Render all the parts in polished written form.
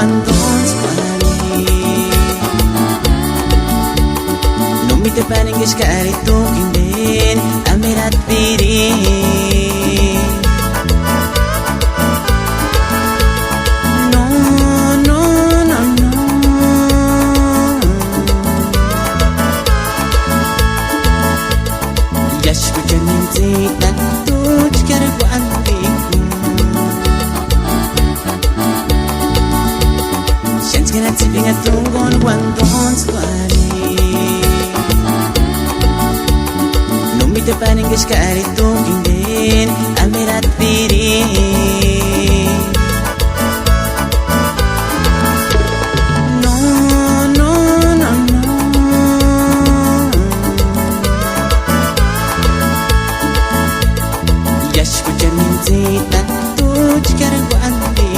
guantons quali non mi te panen che scari tu kinden amirat piri no no no no yash kujanin zita tu chkar guanti Grazie a tu con guantons quali non mi te panen che scari tu kinden amirat piri no no no no yash kujanin zita tu chkar guanti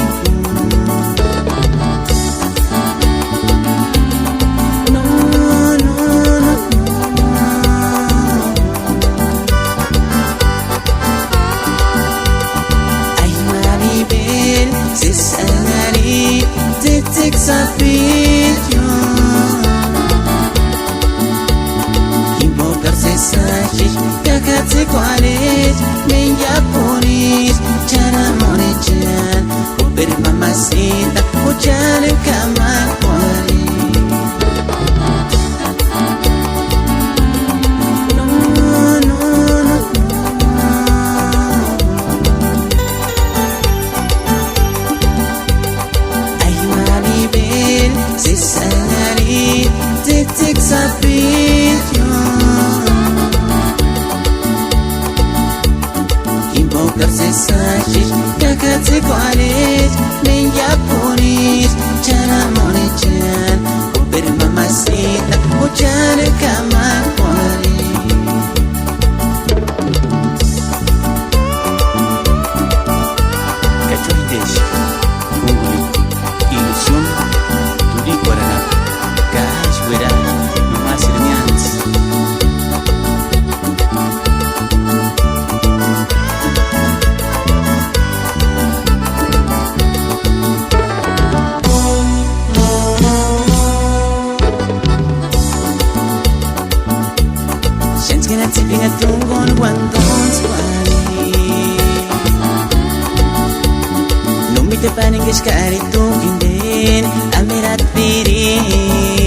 Sapityo Invocarse sachish Kakatse kwalish Men japonis Chana monichan Uber mamacita Uchane kama kwali No, no, no, Cesari, tic sapityo Invocarse sachish Kakatse kwalish Men japonis Chana monichan Uber mamacita Uchane kama kwali Cachoidesh Google Ilusión Turicuaro Gas fuera nomás hermanos Sens que nazi pinga tungon guantons quali non mi te panen che scari tu kinden amirat piri